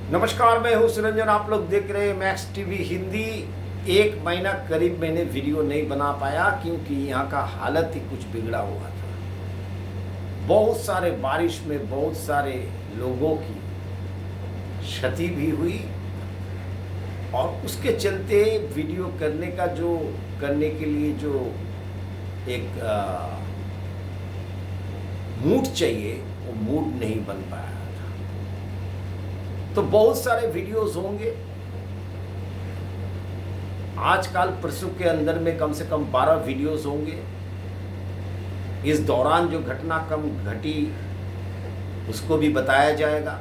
नमस्कार, मैं हूं सुरंजन। आप लोग देख रहे हैं मैक्स टीवी हिंदी। एक महीना करीब मैंने वीडियो नहीं बना पाया क्योंकि यहाँ का हालत ही कुछ बिगड़ा हुआ था। बहुत सारे बारिश में बहुत सारे लोगों की क्षति भी हुई और उसके चलते वीडियो करने के लिए जो एक मूड चाहिए वो मूड नहीं बन पाया। तो बहुत सारे वीडियोस होंगे आज कल परसों के अंदर में, कम से कम 12 वीडियोस होंगे। इस दौरान जो घटना कम घटी उसको भी बताया जाएगा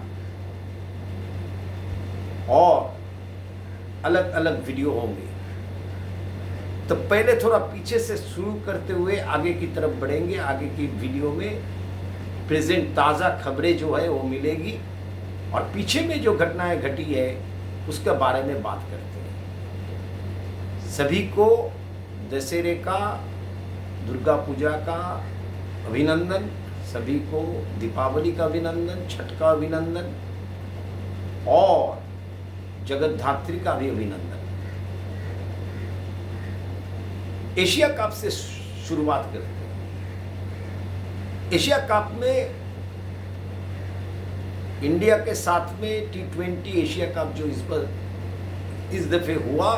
और अलग अलग वीडियो होंगे। तो पहले थोड़ा पीछे से शुरू करते हुए आगे की तरफ बढ़ेंगे। आगे की वीडियो में प्रेजेंट ताज़ा खबरें जो है वो मिलेगी और पीछे में जो घटनाएं घटी है उसके बारे में बात करते हैं। सभी को दशहरे का, दुर्गा पूजा का अभिनंदन, सभी को दीपावली का अभिनंदन, छठ का अभिनंदन और जगतधात्री का भी अभिनंदन। एशिया कप से शुरुआत करते हैं। एशिया कप में इंडिया के साथ में T20 एशिया कप जो इस दफे हुआ,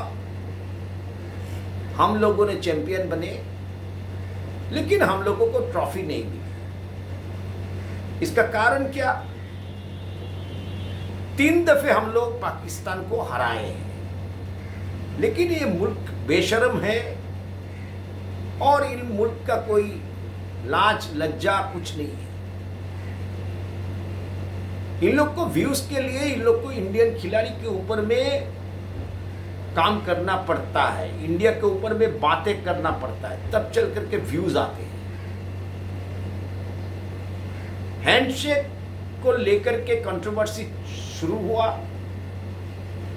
हम लोगों ने चैंपियन बने लेकिन हम लोगों को ट्रॉफी नहीं मिली। इसका कारण क्या? 3 दफे हम लोग पाकिस्तान को हराए हैं, लेकिन ये मुल्क बेशर्म है और इन मुल्क का कोई लाज लज्जा कुछ नहीं है। इन लोग को व्यूज के लिए इन लोग को इंडियन खिलाड़ी के ऊपर में काम करना पड़ता है, इंडिया के ऊपर में बातें करना पड़ता है, तब चल करके व्यूज आते हैं। हैंडशेक को लेकर के कंट्रोवर्सी शुरू हुआ।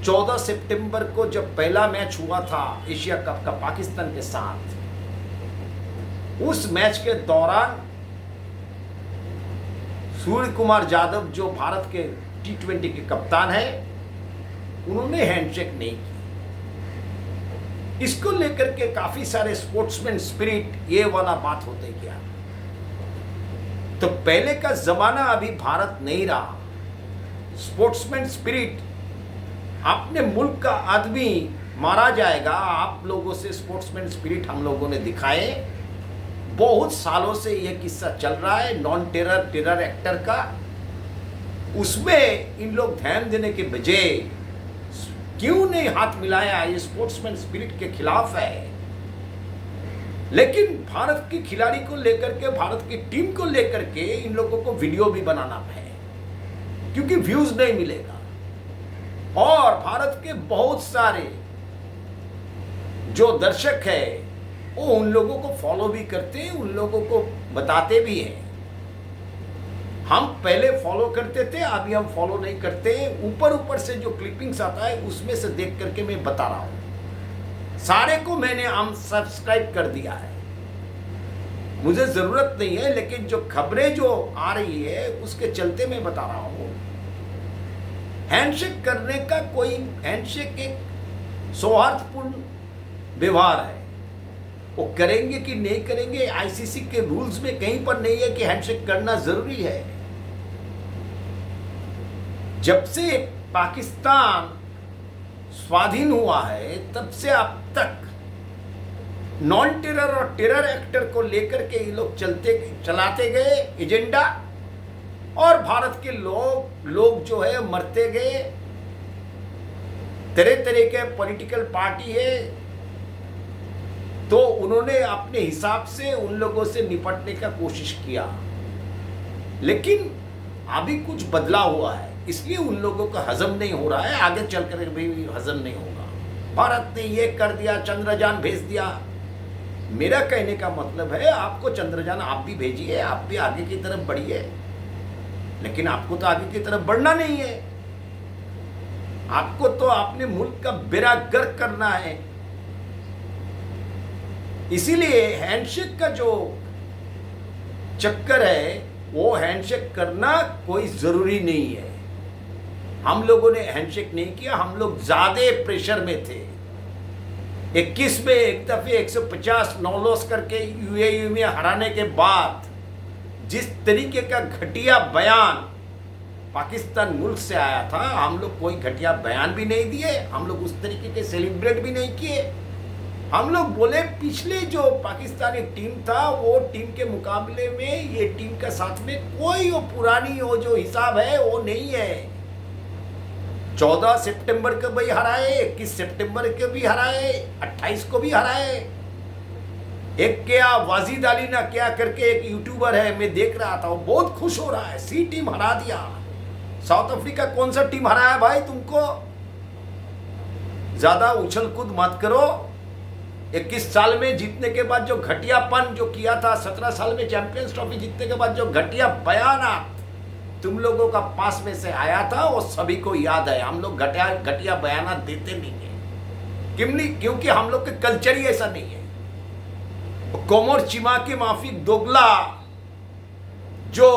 14 सितंबर को जब पहला मैच हुआ था एशिया कप का पाकिस्तान के साथ, उस मैच के दौरान सूर्य कुमार यादव जो भारत के T20 के कप्तान हैं, उन्होंने हैंडशेक नहीं की। इसको लेकर के काफी सारे स्पोर्ट्समैन स्पिरिट ये वाला बात होते गया। तो पहले का जमाना अभी भारत नहीं रहा। स्पोर्ट्समैन स्पिरिट, अपने मुल्क का आदमी मारा जाएगा, आप लोगों से स्पोर्ट्समैन स्पिरिट हम लोगों ने दिखाए। बहुत सालों से यह किस्सा चल रहा है नॉन टेरर एक्टर का। उसमें इन लोग ध्यान देने के बजाय क्यों नहीं हाथ मिलाया? ये स्पोर्ट्समैन स्पिरिट के खिलाफ है। लेकिन भारत के खिलाड़ी को लेकर के, भारत की टीम को लेकर के इन लोगों को वीडियो भी बनाना है क्योंकि व्यूज नहीं मिलेगा। और भारत के बहुत सारे जो दर्शक है वो उन लोगों को फॉलो भी करते हैं, उन लोगों को बताते भी हैं। हम पहले फॉलो करते थे, अभी हम फॉलो नहीं करते। ऊपर ऊपर से जो क्लिपिंग्स आता है उसमें से देख करके मैं बता रहा हूं। सारे को मैंने अनसब्सक्राइब कर दिया है, मुझे जरूरत नहीं है, लेकिन जो खबरें जो आ रही है उसके चलते मैं बता रहा हूं। हैंडशेक करने का कोई, हैंडशेक एक सौहार्दपूर्ण व्यवहार है, वो करेंगे कि नहीं करेंगे। आईसीसी के रूल्स में कहीं पर नहीं है कि हैंडशेक करना जरूरी है। जब से पाकिस्तान स्वाधीन हुआ है तब से अब तक नॉन टेरर और टेरर एक्टर को लेकर के ये लोग चलाते गए एजेंडा, और भारत के लोग जो है मरते गए। तरह तरह के पॉलिटिकल पार्टी है तो उन्होंने अपने हिसाब से उन लोगों से निपटने का कोशिश किया, लेकिन अभी कुछ बदलाव हुआ है, इसलिए उन लोगों का हजम नहीं हो रहा है। आगे चलकर भी हजम नहीं होगा। भारत ने ये कर दिया, चंद्रयान भेज दिया। मेरा कहने का मतलब है, आपको चंद्रयान आप भी भेजिए, आप भी आगे की तरफ बढ़िए, लेकिन आपको तो आगे की तरफ बढ़ना नहीं है। आपको तो अपने मुल्क का बेड़ा गर्क करना है। इसीलिए हैंडशेक का जो चक्कर है वो हैंडशेक करना कोई जरूरी नहीं है। हम लोगों ने हैंडशेक नहीं किया, हम लोग ज्यादा प्रेशर में थे। 21 में एक दफे 150 9 लॉस करके यूएई में हराने के बाद जिस तरीके का घटिया बयान पाकिस्तान मुल्क से आया था, हम लोग कोई घटिया बयान भी नहीं दिए, हम लोग उस तरीके के सेलिब्रेट भी नहीं किए। हम लोग बोले पिछले जो पाकिस्तानी टीम था वो टीम के मुकाबले में ये टीम का साथ में कोई वो पुरानी वो जो हिसाब है वो नहीं है। 14 सितंबर को भी हराए, 21 सितंबर को भी हराए, 28 को भी हराए। एक क्या वाजिद अली ना क्या करके एक यूट्यूबर है, मैं देख रहा था, वो बहुत खुश हो रहा है, सी टीम हरा दिया। साउथ अफ्रीका कौन सा टीम हराया भाई तुमको? ज्यादा उछल कूद मत करो। 21 साल में जीतने के बाद जो घटियापन जो किया था, 17 साल में चैंपियंस ट्रॉफी जीतने के बाद जो घटिया बयान तुम लोगों का पास में से आया था वो सभी को याद है। हम लोग घटिया बयान देते नहीं है, क्योंकि हम लोग के कल्चर ही ऐसा नहीं है। कोमर चिमा के माफिक दोगला जो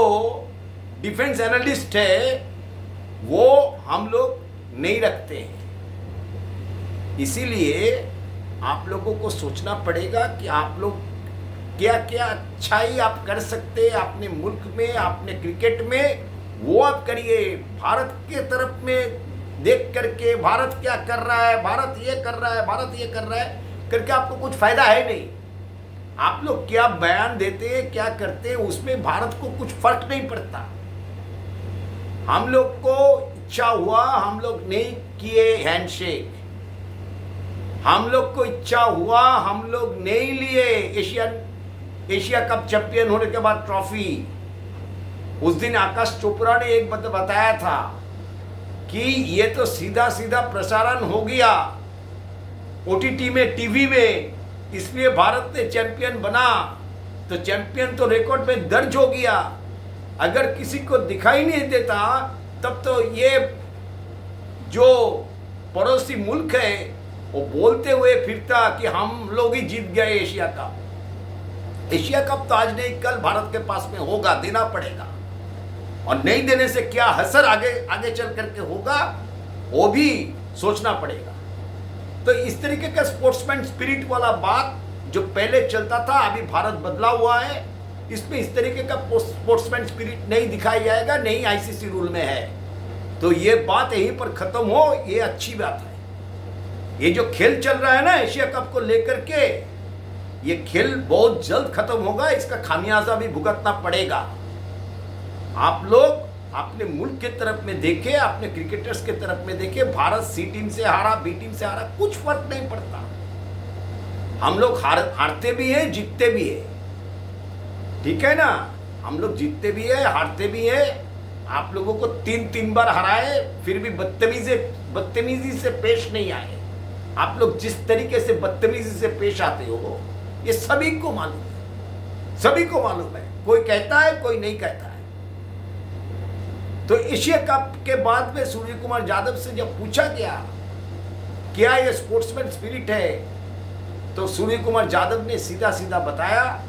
डिफेंस एनालिस्ट है वो हम लोग नहीं रखते हैं। इसीलिए आप लोगों को सोचना पड़ेगा कि आप लोग क्या क्या अच्छाई आप कर सकते हैं अपने मुल्क में, अपने क्रिकेट में, वो आप करिए। भारत के तरफ में देख करके भारत क्या कर रहा है, भारत ये कर रहा है, भारत ये कर रहा है करके आपको कुछ फायदा है नहीं। आप लोग क्या बयान देते हैं, क्या करते हैं, उसमें भारत को कुछ फर्क नहीं पड़ता। हम लोग को इच्छा हुआ, हम लोग नहीं किए हैंडशेक। हम लोग को इच्छा हुआ, हम लोग नहीं लिए एशिया कप चैंपियन होने के बाद ट्रॉफी। उस दिन आकाश चोपड़ा ने एक बात बताया था कि ये तो सीधा सीधा प्रसारण हो गया ओटीटी में, टीवी में, इसलिए भारत ने चैंपियन बना। तो चैंपियन तो रिकॉर्ड में दर्ज हो गया। अगर किसी को दिखाई नहीं देता तब तो ये जो पड़ोसी मुल्क है वो बोलते हुए फिरता कि हम लोग ही जीत गए एशिया कप। एशिया कप तो आज नहीं कल भारत के पास में होगा, देना पड़ेगा। और नहीं देने से क्या असर आगे चल करके होगा वो भी सोचना पड़ेगा। तो इस तरीके का स्पोर्ट्समैन स्पिरिट वाला बात जो पहले चलता था, अभी भारत बदला हुआ है, इसमें इस तरीके का स्पोर्ट्समैन स्पिरिट नहीं दिखाया जाएगा, नहीं आईसीसी रूल में है। तो ये बात यहीं पर खत्म हो, ये अच्छी बात है। ये जो खेल चल रहा है ना एशिया कप को लेकर के, ये खेल बहुत जल्द खत्म होगा, इसका खामियाजा भी भुगतना पड़ेगा। आप लोग अपने मुल्क के तरफ में देखें, अपने क्रिकेटर्स के तरफ में देखें। भारत सी टीम से हारा, बी टीम से हारा, कुछ फर्क नहीं पड़ता। हम लोग हारते भी हैं, जीतते भी हैं, ठीक है ना। हम लोग जीतते भी है, हारते भी है। आप लोगों को 3 बार हराए, फिर भी बदतमीजी से पेश नहीं आए। आप लोग जिस तरीके से बदतमीजी से पेश आते हो ये सभी को मालूम है, सभी को मालूम है। कोई कहता है, कोई नहीं कहता है। तो एशिया कप के बाद में सूर्य कुमार यादव से जब पूछा गया क्या ये स्पोर्ट्समैन स्पिरिट है, तो सूर्य कुमार यादव ने सीधा सीधा बताया,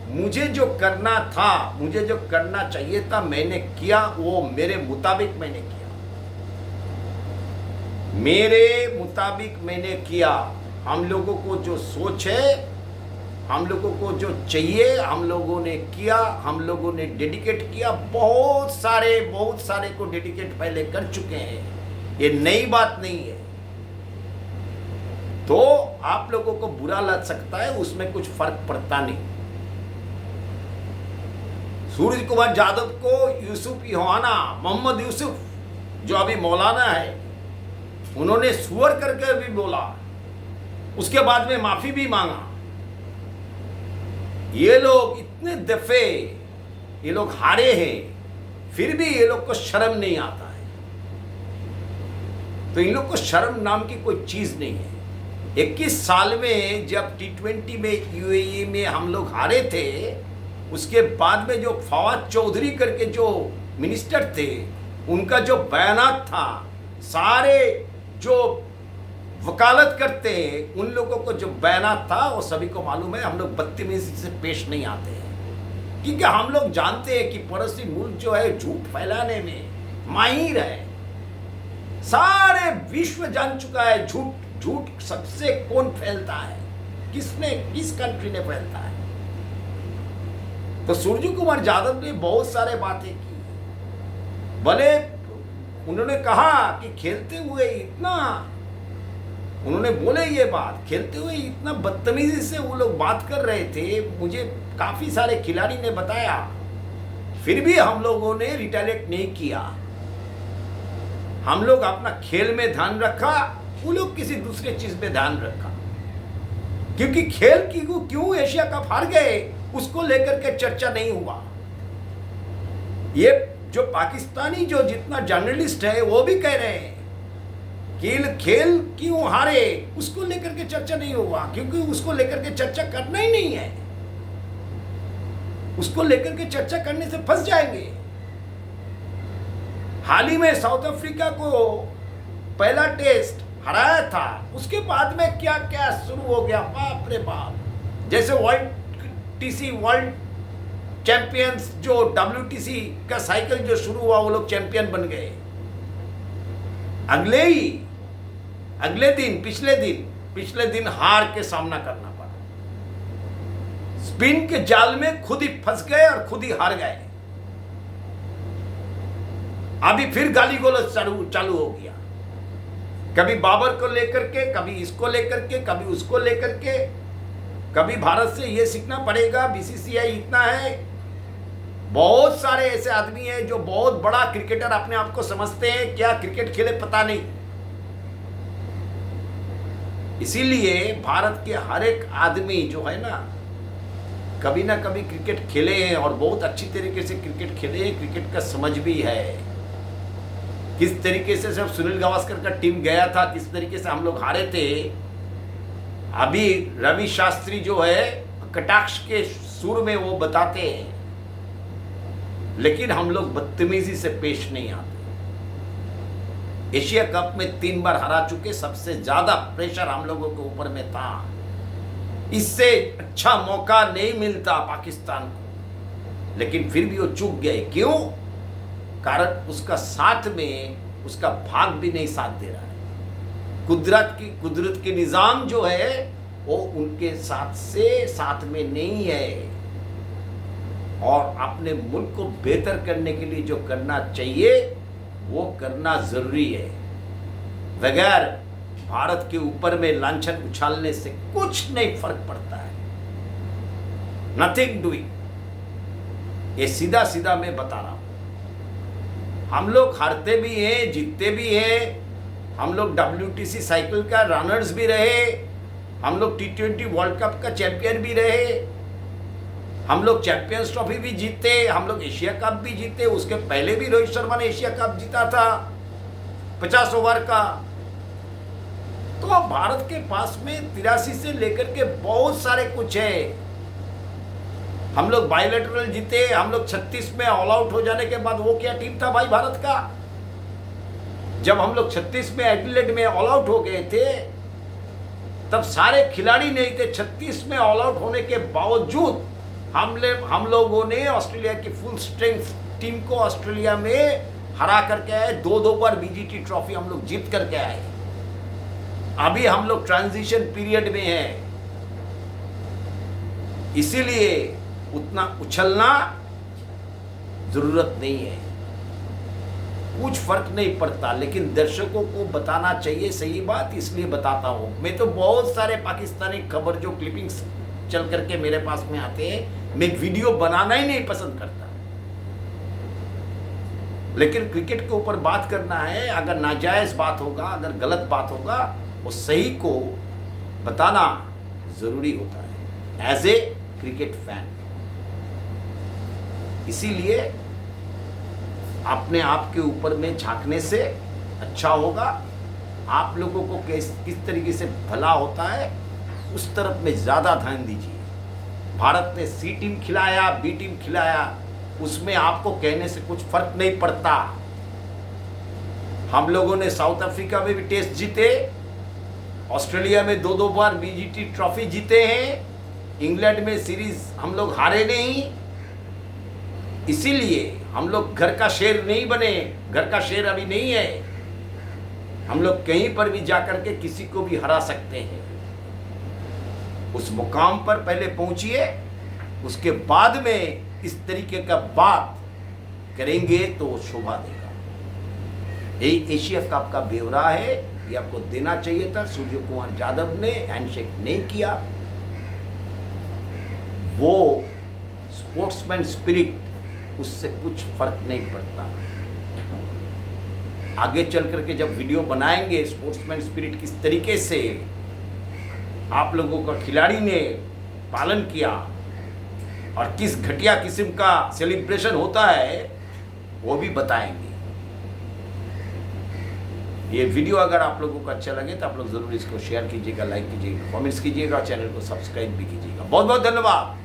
मुझे जो करना था, मुझे जो करना चाहिए था मैंने किया, वो मेरे मुताबिक मैंने किया, मेरे मुताबिक मैंने किया। हम लोगों को जो सोच है, हम लोगों को जो चाहिए, हम लोगों ने किया, हम लोगों ने डेडिकेट किया। बहुत सारे को डेडिकेट पहले कर चुके हैं, ये नई बात नहीं है। तो आप लोगों को बुरा लग सकता है, उसमें कुछ फर्क पड़ता नहीं। सूर्य कुमार यादव को यूसुफ योहाना, मोहम्मद यूसुफ जो अभी मौलाना है, उन्होंने सुअर करके भी बोला, उसके बाद में माफी भी मांगा। ये लोग इतने दफे ये लोग हारे हैं, फिर भी ये लोग को शर्म नहीं आता है। तो इन लोग को शर्म नाम की कोई चीज नहीं है। 21 साल में जब T20 में यूएई में हम लोग हारे थे, उसके बाद में जो फवाद चौधरी करके जो मिनिस्टर थे, उनका जो बयानात था, सारे जो वकालत करते हैं उन लोगों को जो बयानात था वो सभी को मालूम है। हम लोग बदतमीजी से पेश नहीं आते हैं, क्योंकि हम लोग जानते हैं कि पड़ोसी मुल्क जो है झूठ फैलाने में माहिर है। सारे विश्व जान चुका है झूठ झूठ सबसे कौन फैलता है, किस कंट्री ने फैलता है। तो सूर्य कुमार यादव ने बहुत सारे बातें की, भले उन्होंने कहा कि खेलते हुए इतना, उन्होंने बोले ये बात, खेलते हुए इतना बदतमीजी से वो लोग बात कर रहे थे, मुझे काफी सारे खिलाड़ी ने बताया, फिर भी हम लोगों ने रिटेलिएट नहीं किया। हम लोग अपना खेल में ध्यान रखा, वो लोग किसी दूसरे चीज में ध्यान रखा। क्योंकि खेल की क्यों एशिया कप हार गए उसको लेकर के चर्चा नहीं हुआ। ये जो पाकिस्तानी जो जितना जर्नलिस्ट है वो भी कह रहे हैं कि खेल क्यों हारे उसको लेकर के चर्चा नहीं हुआ, क्योंकि उसको लेकर के चर्चा करना ही नहीं है। उसको लेकर के चर्चा करने से फंस जाएंगे। हाल ही में साउथ अफ्रीका को पहला टेस्ट हराया था, उसके बाद में क्या क्या शुरू हो गया, बाप रे बाप। जैसे वर्ल्ड चैंपियंस जो WTC का साइकिल जो शुरू हुआ, वो लोग चैंपियन बन गए। पिछले दिन हार के सामना करना पड़ा। स्पिन के जाल में खुद ही फंस गए और खुद ही हार गए। अभी फिर गाली गलौज चालू हो गया, कभी बाबर को लेकर के, कभी इसको लेकर के, कभी उसको लेकर के, कभी भारत से ये सीखना पड़ेगा, BCCI इतना है। बहुत सारे ऐसे आदमी हैं जो बहुत बड़ा क्रिकेटर अपने आप को समझते हैं, क्या क्रिकेट खेले पता नहीं। इसीलिए भारत के हर एक आदमी जो है ना कभी क्रिकेट खेले हैं और बहुत अच्छी तरीके से क्रिकेट खेले हैं, क्रिकेट का समझ भी है। किस तरीके से जब सुनील गावस्कर का टीम गया था, किस तरीके से हम लोग हारे थे। अभी रवि शास्त्री जो है कटाक्ष के सुर में वो बताते हैं, लेकिन हम लोग बदतमीजी से पेश नहीं आते। एशिया कप में 3 बार हरा चुके, सबसे ज्यादा प्रेशर हम लोगों के ऊपर में था। इससे अच्छा मौका नहीं मिलता पाकिस्तान को, लेकिन फिर भी वो चूक गए। क्यों? कारण उसका साथ में उसका भाग भी नहीं साथ दे रहा है। कुदरत की निजाम जो है वो उनके साथ में नहीं है। और अपने मुल्क को बेहतर करने के लिए जो करना चाहिए वो करना जरूरी है। बगैर भारत के ऊपर में लांछन उछालने से कुछ नहीं फर्क पड़ता है। Nothing doing. ये सीधा सीधा मैं बता रहा हूं। हम लोग हारते भी हैं, जीतते भी हैं। हम लोग WTC साइकिल का रनर्स भी रहे, हम लोग T20 वर्ल्ड कप का चैंपियन भी रहे, हम लोग चैंपियंस ट्रॉफी भी जीते, हम लोग एशिया कप भी जीते। उसके पहले भी रोहित शर्मा ने एशिया कप जीता था 50 ओवर का। तो भारत के पास में 83 से लेकर के बहुत सारे कुछ है। हम लोग बायलैटरल जीते, हम लोग 36 में ऑल आउट हो जाने के बाद वो क्या टीम था भाई भारत का। जब हम लोग 36 में एडिलेड में ऑल आउट हो गए थे तब सारे खिलाड़ी नहीं थे। 36 में ऑल आउट होने के बावजूद हम लोगों ने ऑस्ट्रेलिया की फुल स्ट्रेंथ टीम को ऑस्ट्रेलिया में हरा करके आए। 2 बार BGT ट्रॉफी हम लोग जीत करके आए। अभी हम लोग ट्रांजिशन पीरियड में हैं, इसीलिए उतना उछलना जरूरत नहीं है। कुछ फर्क नहीं पड़ता, लेकिन दर्शकों को बताना चाहिए सही बात, इसलिए बताता हूं। मैं तो बहुत सारे पाकिस्तानी खबर जो क्लिपिंग्स चल करके मेरे पास में आते हैं, मैं वीडियो बनाना ही नहीं पसंद करता। लेकिन क्रिकेट के ऊपर बात करना है, अगर नाजायज बात होगा, अगर गलत बात होगा, वो सही को बताना जरूरी होता है एज ए क्रिकेट फैन। इसीलिए अपने आप के ऊपर में झांकने से अच्छा होगा। आप लोगों को किस तरीके से भला होता है उस तरफ में ज़्यादा ध्यान दीजिए। भारत ने C टीम खिलाया, B टीम खिलाया, उसमें आपको कहने से कुछ फर्क नहीं पड़ता। हम लोगों ने साउथ अफ्रीका में भी टेस्ट जीते, ऑस्ट्रेलिया में 2 बार BGT ट्रॉफी जीते हैं, इंग्लैंड में सीरीज हम लोग हारे नहीं। इसीलिए हम लोग घर का शेर नहीं बने, घर का शेर अभी नहीं है। हम लोग कहीं पर भी जाकर के किसी को भी हरा सकते हैं। उस मुकाम पर पहले पहुंचिए, उसके बाद में इस तरीके का बात करेंगे तो वो शोभा देगा। यही एशिया कप का ब्यौरा है, ये आपको देना चाहिए था। सूर्य कुमार यादव ने हैंडशेक नहीं किया। वो स्पोर्ट्समैन स्पिरिट, उससे कुछ फर्क नहीं पड़ता। आगे चल करके जब वीडियो बनाएंगे स्पोर्ट्समैन स्पिरिट किस तरीके से आप लोगों का खिलाड़ी ने पालन किया और किस घटिया किस्म का सेलिब्रेशन होता है, वो भी बताएंगे। ये वीडियो अगर आप लोगों को अच्छा लगे तो आप लोग जरूर इसको शेयर कीजिएगा, लाइक कीजिएगा, कमेंट्स कीजिएगा, चैनल को सब्सक्राइब भी कीजिएगा। बहुत बहुत धन्यवाद।